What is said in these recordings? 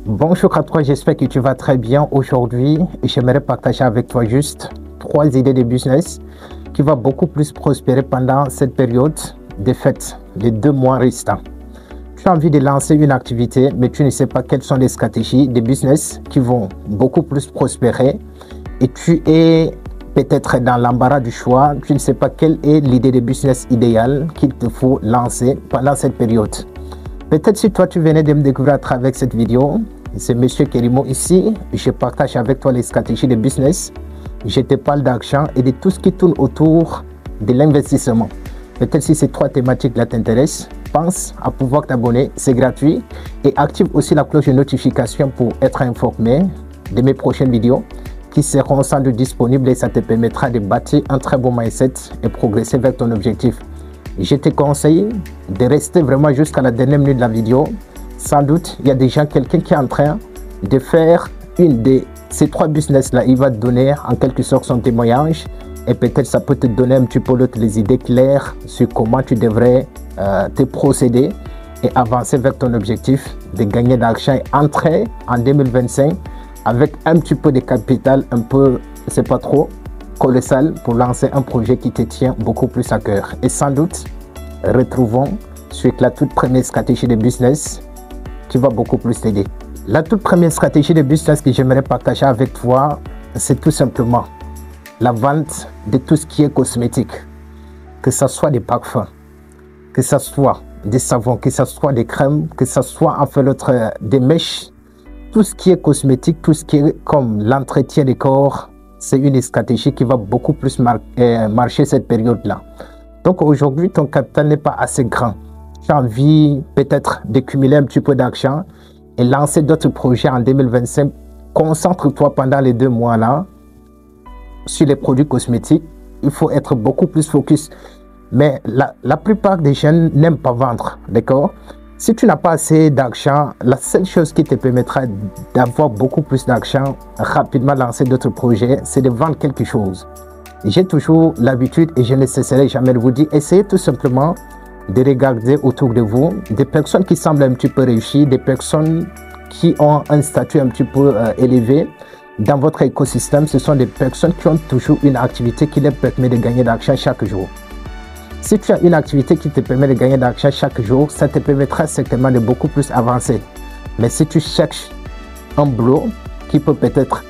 Bonjour à toi, j'espère que tu vas très bien aujourd'hui. J'aimerais partager avec toi juste 3 idées de business qui vont beaucoup plus prospérer pendant cette période de fête, les 2 mois restants. Tu as envie de lancer une activité, mais tu ne sais pas quelles sont les stratégies de business qui vont beaucoup plus prospérer et tu es peut-être dans l'embarras du choix, tu ne sais pas quelle est l'idée de business idéale qu'il te faut lancer pendant cette période. Peut-être si toi tu venais de me découvrir à travers cette vidéo, c'est Monsieur Kerimo ici, je partage avec toi les stratégies de business, je te parle d'argent et de tout ce qui tourne autour de l'investissement. Peut-être si ces 3 thématiques-là t'intéressent, pense à pouvoir t'abonner, c'est gratuit et active aussi la cloche de notification pour être informé de mes prochaines vidéos qui seront sans doute disponibles et ça te permettra de bâtir un très bon mindset et progresser vers ton objectif. Je te conseille de rester vraiment jusqu'à la dernière minute de la vidéo. Sans doute, il y a déjà quelqu'un qui est en train de faire une de ces 3 business-là. Il va te donner en quelque sorte son témoignage et peut-être ça peut te donner un petit peu les idées claires sur comment tu devrais te procéder et avancer vers ton objectif de gagner d'argent et entrer en 2025 avec un petit peu de capital, un peu, c'est pas trop colossal pour lancer un projet qui te tient beaucoup plus à cœur. Et sans doute, retrouvons sur la toute première stratégie de business qui va beaucoup plus t'aider. La toute première stratégie de business que j'aimerais partager avec toi, c'est tout simplement la vente de tout ce qui est cosmétique. Que ce soit des parfums, que ce soit des savons, que ce soit des crèmes, que ce soit enfin des mèches, tout ce qui est cosmétique, tout ce qui est comme l'entretien des corps, c'est une stratégie qui va beaucoup plus marcher cette période-là. Donc aujourd'hui, ton capital n'est pas assez grand. Tu as envie peut-être de cumuler un petit peu d'argent et lancer d'autres projets en 2025. Concentre-toi pendant les 2 mois-là sur les produits cosmétiques. Il faut être beaucoup plus focus. Mais la plupart des jeunes n'aiment pas vendre, d'accord? Si tu n'as pas assez d'argent, la seule chose qui te permettra d'avoir beaucoup plus d'argent, rapidement lancer d'autres projets, c'est de vendre quelque chose. J'ai toujours l'habitude et je ne cesserai jamais de vous dire, essayez tout simplement de regarder autour de vous des personnes qui semblent un petit peu réussies, des personnes qui ont un statut un petit peu élevé dans votre écosystème. Ce sont des personnes qui ont toujours une activité qui leur permet de gagner de l'argent chaque jour. Si tu as une activité qui te permet de gagner de l'argent chaque jour, ça te permettra certainement de beaucoup plus avancer. Mais si tu cherches un boulot qui peut peut-être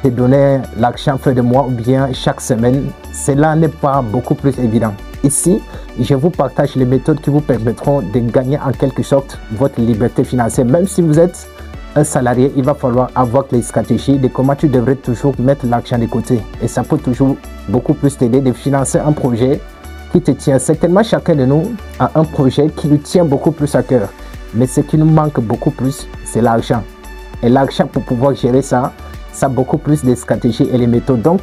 te donner l'argent fin de mois ou bien chaque semaine, cela n'est pas beaucoup plus évident. Ici, je vous partage les méthodes qui vous permettront de gagner en quelque sorte votre liberté financière. Même si vous êtes un salarié, il va falloir avoir les stratégies de comment tu devrais toujours mettre l'argent de côté. Et ça peut toujours beaucoup plus t'aider de financer un projet qui te tient. Certainement, chacun de nous a un projet qui lui tient beaucoup plus à cœur. Mais ce qui nous manque beaucoup plus, c'est l'argent. Et l'argent, pour pouvoir gérer ça, ça a beaucoup plus de stratégies et les méthodes. Donc,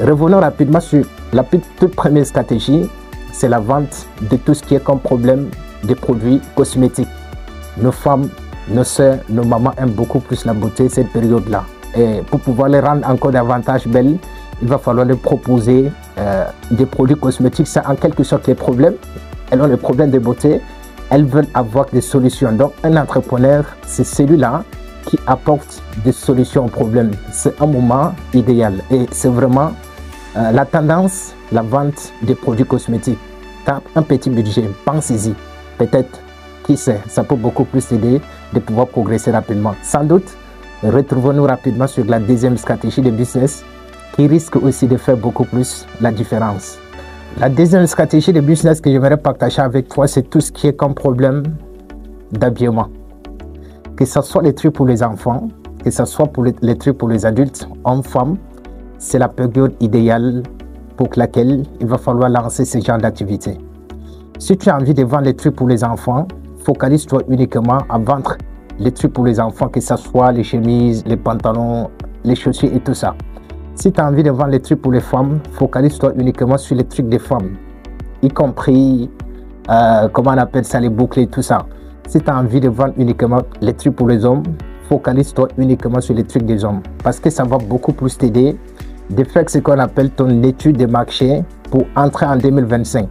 revenons rapidement sur la toute première stratégie. C'est la vente de tout ce qui est comme problème des produits cosmétiques. Nos femmes, nos soeurs, nos mamans aiment beaucoup plus la beauté cette période-là. Et pour pouvoir les rendre encore davantage belles, il va falloir leur proposer des produits cosmétiques. C'est en quelque sorte les problèmes. Elles ont les problèmes de beauté. Elles veulent avoir des solutions. Donc, un entrepreneur, c'est celui-là qui apporte des solutions aux problèmes. C'est un moment idéal. Et c'est vraiment la tendance, la vente des produits cosmétiques. Tu as un petit budget, pense-y. Peut-être, qui sait, ça peut beaucoup plus t'aider de pouvoir progresser rapidement. Sans doute, retrouvons-nous rapidement sur la deuxième stratégie de business qui risque aussi de faire beaucoup plus la différence. La deuxième stratégie de business que j'aimerais partager avec toi, c'est tout ce qui est comme problème d'habillement. Que ce soit les trucs pour les enfants, que ce soit pour les trucs pour les adultes, hommes, femmes, c'est la période idéale pour laquelle il va falloir lancer ce genre d'activité. Si tu as envie de vendre les trucs pour les enfants, focalise-toi uniquement à vendre les trucs pour les enfants, que ce soit les chemises, les pantalons, les chaussures et tout ça. Si tu as envie de vendre les trucs pour les femmes, focalise-toi uniquement sur les trucs des femmes, y compris, comment on appelle ça, les boucles et tout ça. Si tu as envie de vendre uniquement les trucs pour les hommes, focalise-toi uniquement sur les trucs des hommes. Parce que ça va beaucoup plus t'aider de faire ce qu'on appelle ton étude de marché pour entrer en 2025.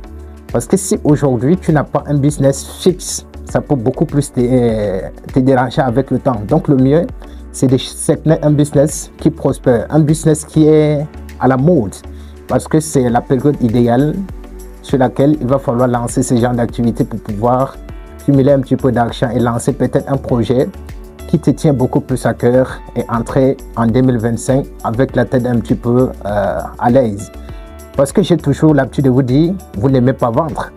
Parce que si aujourd'hui tu n'as pas un business fixe ça peut beaucoup plus te déranger avec le temps. Donc le mieux, c'est de sélectionner un business qui prospère, un business qui est à la mode, parce que c'est la période idéale sur laquelle il va falloir lancer ce genre d'activité pour pouvoir cumuler un petit peu d'argent et lancer peut-être un projet qui te tient beaucoup plus à cœur et entrer en 2025 avec la tête un petit peu à l'aise. Parce que j'ai toujours l'habitude de vous dire, vous n'aimez pas vendre,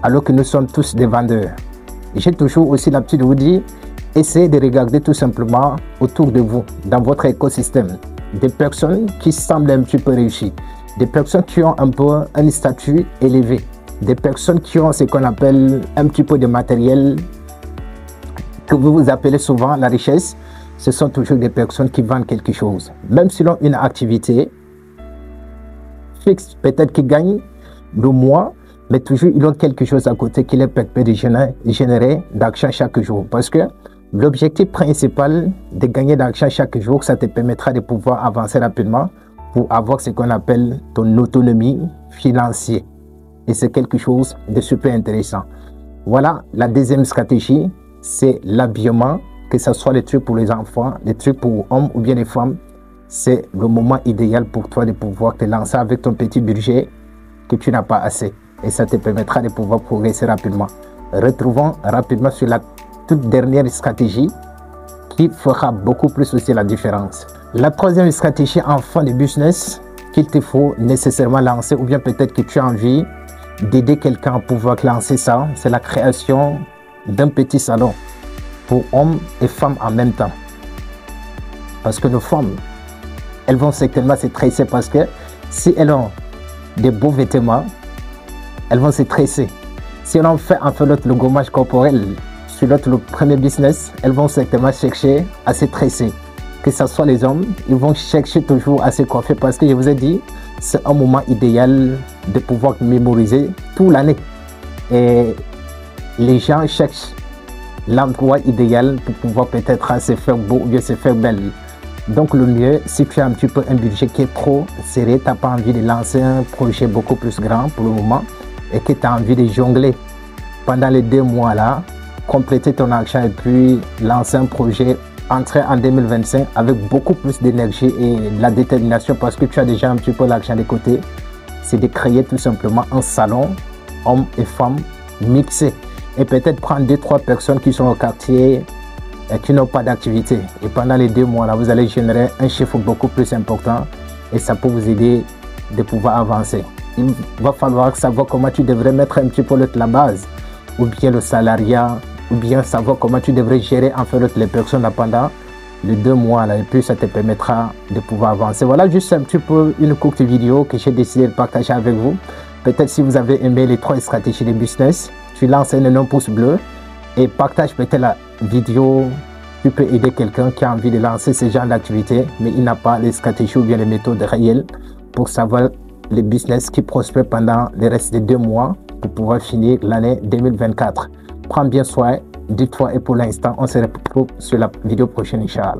alors que nous sommes tous des vendeurs. J'ai toujours aussi l'habitude de vous dire, essayez de regarder tout simplement autour de vous, dans votre écosystème, des personnes qui semblent un petit peu réussies, des personnes qui ont un peu un statut élevé, des personnes qui ont ce qu'on appelle un petit peu de matériel que vous appelez souvent la richesse. Ce sont toujours des personnes qui vendent quelque chose, même s'ils ont une activité fixe, peut-être qu'ils gagnent le mois, mais toujours ils ont quelque chose à côté qui leur permet de générer d'argent chaque jour. Parce que l'objectif principal de gagner d'argent chaque jour, ça te permettra de pouvoir avancer rapidement pour avoir ce qu'on appelle ton autonomie financière. Et c'est quelque chose de super intéressant. Voilà, la deuxième stratégie, c'est l'habillement, que ce soit les trucs pour les enfants, les trucs pour hommes ou bien les femmes. C'est le moment idéal pour toi de pouvoir te lancer avec ton petit budget que tu n'as pas assez. Et ça te permettra de pouvoir progresser rapidement. Retrouvons rapidement sur la toute dernière stratégie qui fera beaucoup plus aussi la différence. La troisième stratégie en fin de business qu'il te faut nécessairement lancer, ou bien peut-être que tu as envie d'aider quelqu'un à pouvoir lancer ça, c'est la création d'un petit salon pour hommes et femmes en même temps. Parce que nos femmes, elles vont certainement se tresser, parce que si elles ont des beaux vêtements, elles vont se tresser. Si on fait en fait le gommage corporel sur le premier business, elles vont certainement chercher à se tresser. Que ce soit les hommes, ils vont chercher toujours à se coiffer, parce que je vous ai dit, c'est un moment idéal de pouvoir mémoriser toute l'année. Et les gens cherchent l'endroit idéal pour pouvoir peut-être se faire beau ou bien se faire belle. Donc le mieux, si tu as un petit peu un budget qui est trop serré, tu n'as pas envie de lancer un projet beaucoup plus grand pour le moment et que tu as envie de jongler pendant les 2 mois là, compléter ton argent et puis lancer un projet, entrer en 2025 avec beaucoup plus d'énergie et de la détermination, parce que tu as déjà un petit peu l'argent de côté, c'est de créer tout simplement un salon, hommes et femmes mixés. Et peut-être prendre 2-3 personnes qui sont au quartier et qui n'ont pas d'activité. Et pendant les 2 mois là, vous allez générer un chiffre beaucoup plus important et ça peut vous aider de pouvoir avancer. Il va falloir savoir comment tu devrais mettre un petit peu la base, ou bien le salariat, ou bien savoir comment tu devrais gérer en fait les personnes là pendant les 2 mois là, et puis ça te permettra de pouvoir avancer. Voilà juste un petit peu une courte vidéo que j'ai décidé de partager avec vous. Peut-être si vous avez aimé les 3 stratégies de business, tu lances un énorme pouce bleu et partage peut-être la vidéo. Tu peux aider quelqu'un qui a envie de lancer ce genre d'activité, mais il n'a pas les stratégies ou bien les méthodes réelles pour savoir les business qui prospèrent pendant le reste des 2 mois pour pouvoir finir l'année 2024. Prends bien soin de toi et pour l'instant, on se retrouve sur la vidéo prochaine, Inch'Allah.